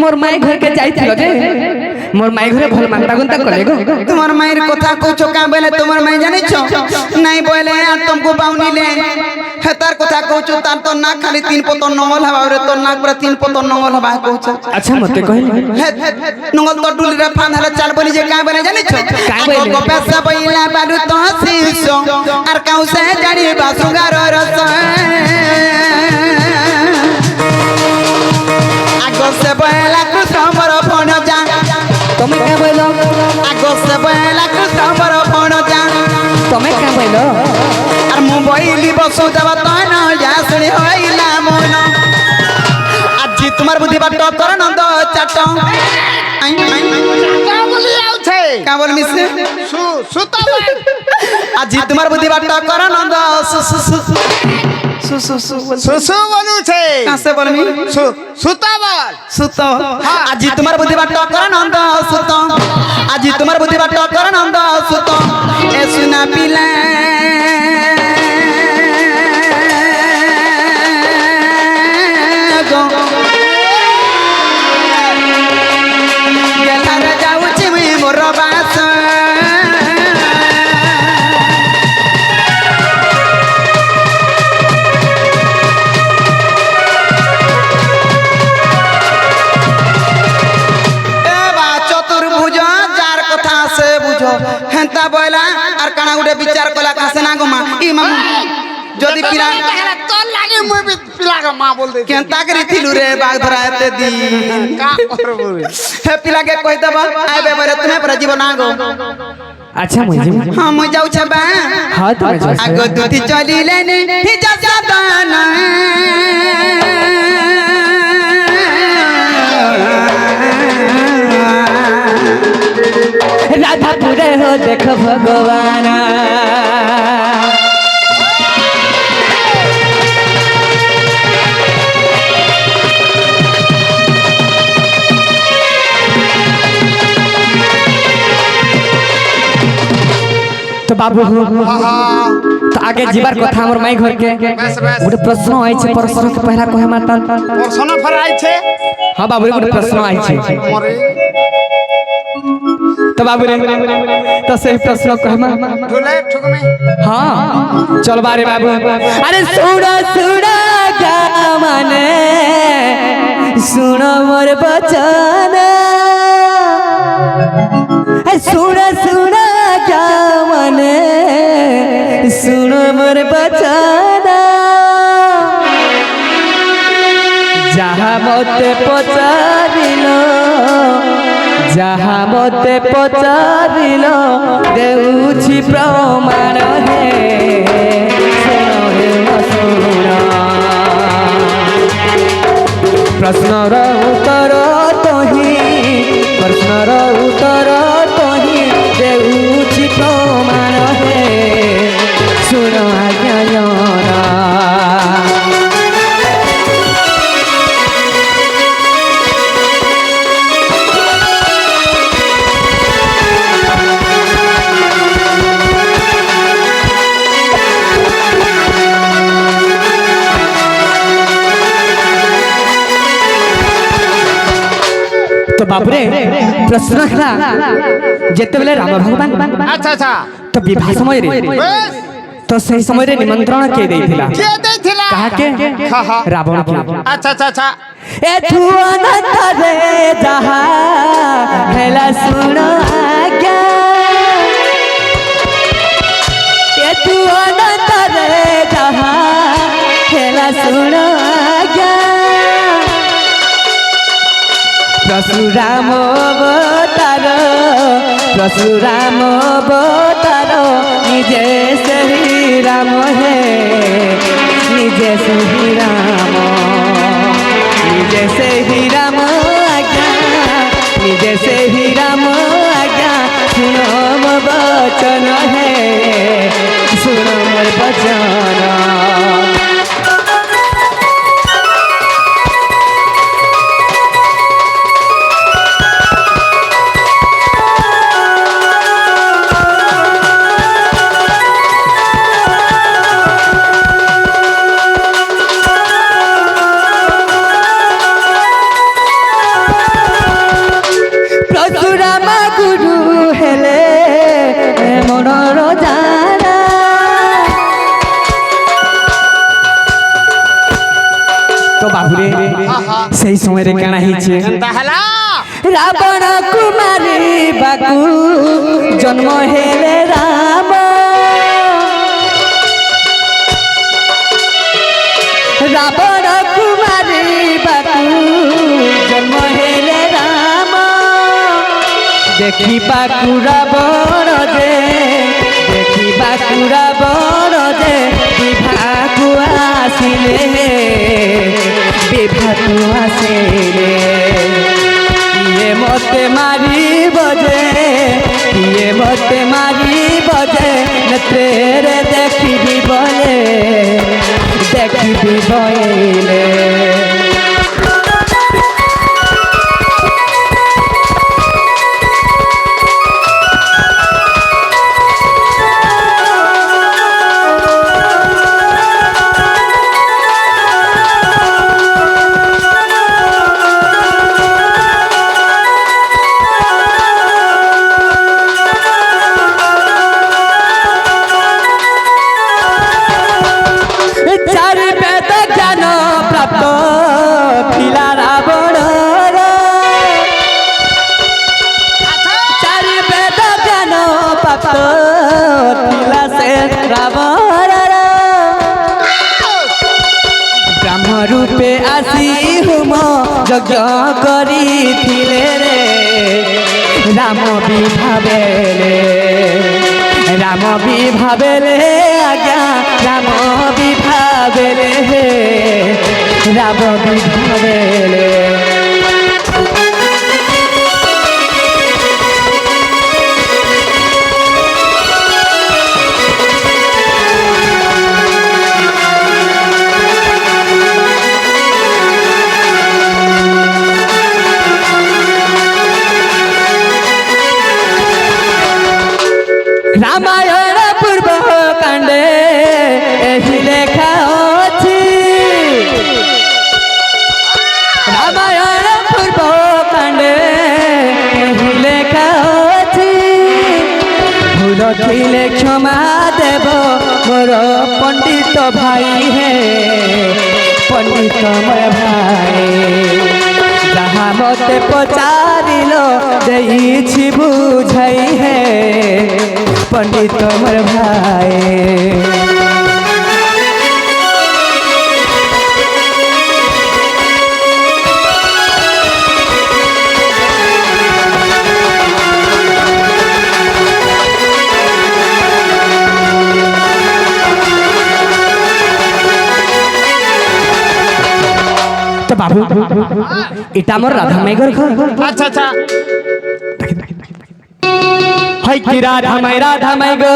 मोर माई घर के जाइथिलो जे मोर माई घरे भल मांगता गुंता कले गो तुम्हार मायर কথা কইছো কা বলে তোমার মাই জানিছো নাই বলে আর तुमको बाउनी ले হেতার কথা কইছো তার তো না খালি তিন পতন নঙ্গল হবা রে তোর নাক পুরা তিন পতন নঙ্গল হবা কইছো अच्छा मते कहले নঙ্গল তো ডুলি রে ফান হলে চাল বলি যে কা বলে জানিছো গো পেছা বইলা বাডু তো শিশো আর কাউসে জানি বাসুগার রস আগো সে বইলা কৃষ্ণ মর ফোন যা তুমি কে বইলো আগো সে বইলা কৃষ্ণ মর ফোন যা তুমি কে বইলো আর মোবাইলি বসো যাবা তাই না ইয়াসড়ি হইলা মন আজি তোমার বুদ্ধি বাট কর নন্দ চাট আই আই কা বলি আউছে কা বল মিছে সুতা আজি তোমার বুদ্ধি বাট কর নন্দ সু সু সু সু সু সু সুসু বলুছে কাছে বলমি সুতা বল সুত আজি তোমার বুদ্ধি বাট কর নন্দ সুত আজি তোমার বুদ্ধি বাট কর নন্দ সুত এ সুনা পিলা হেন্তা বইলা আর কানা গুটে বিচার কলা কাছে না গো মা ই মামু যদি পিলা তোর লাগে মই পিলাকে মা বল দে কেনতা করি থিলু রে বাগ ধরা এতে দিন কা করব হে পিলাকে কই দেব আইবে বরে তুমি পরে জীবন আগো अच्छा मुझे हां মই যাও ছবা हां तुम जाओ আগো দুতি চলিলে নে হিজা জাদানা राधापुरे हो देख भगवान तो बाबू तो आगे जीवार कथा हमर माई घर के गोटे प्रश्न आइ छे प्रश्न के पहला कहे माता प्रश्न फराई छे हां बाबू रे गोटे प्रश्न आइ छे मरे तो बाबू रे तो सही प्रश्न कहे मा ढोले ठुक में हां चल बारे बाबू अरे सुड़ा सुड़ा क्या माने सुनो मोर बचन सुड़ा सुड़ा क्या माने सुनो मोर बचन जहाँ मते पचारिलो जहाँ मते पचारिलो देउछि प्रमाण हे सुनो हे सुनो प्रश्नर उत्तर तोही प्रश्नर उत्तर तोही देउछि प्रमाण हे सुनो आज्ञा तो बाबरे प्रश्न खला जेते बेले राम भगवान अच्छा अच्छा तो विवाह समय रे बस तो सही समय रे निमंत्रण के देथिला के देथिला कहा के हां हां रावण के अच्छा अच्छा अच्छा ए तू अनंत रे जहा हेला सुनो आज्ञा ए तू अनंत रे जहा हेला सुनो आज्ञा परशुराम अवतार निजे श्री राम है निजे श्री राम निजे श्री राम आज्ञा निजे श्री राम आज्ञा सुनो मोर वचन है सुनो मोर वचन বাবুরে সেই সময় রে কেনা হয়েছে কেনতা হেলা রাবণ কুমারী বাকু জন্ম হেলে রাম রাবণ কুমারী বাকু জন্ম হেলে রাম দেখিবাকু রাবণ যে দেখিবাকু রাবণ যে বিভাকু আসিলে বিভাকু আসিলে ইয়ে মতে মারিব যে ইয়ে মতে মারিব যে নেত্রে দেখিবি বলে দেখিবি বলে চারি বেদ জ্ঞান প্রাপ্ত ଥିଲା রাবণর চারি বেদ জ্ঞান প্রাপ্ত ଥିଲା ସେ ରାବଣର ବ୍ରହ୍ମ ରୂପେ ଆସି ହୁମ ଯଜ୍ଞ କରିଥିଲେ ରେ ରାମ ବିଭାବେଲେ রাম বিভাবেলে আজ্ঞা রাম বিভাবেলে রাম বিভাবেলে রামায়ণ পূর্ব কাণ্ডে এহি লেখা ଅଛି রামায়ণ পূর্ব কাণ্ডে এহি লেখা ଅଛି ভুল ଥିଲେ ক্ষমা দেব মোর পণ্ডিত ভাই হে পণ্ডিত মোর ভাই যাহা মতে পচারিল ଦେଇছি বুঝাই হে पंडित मोर भाई तो बाबू इटा मोर राधा माई घर আচ্ছা আচ্ছা হয় কি রাধা মাই গো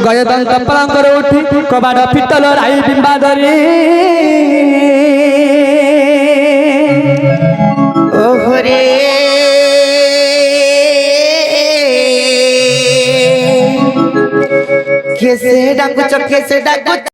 গয়দন্ত পলঙ্কর উঠি কবাট পিতল রাই বিম্বাদরি ওহরে কেসে ডাকুছ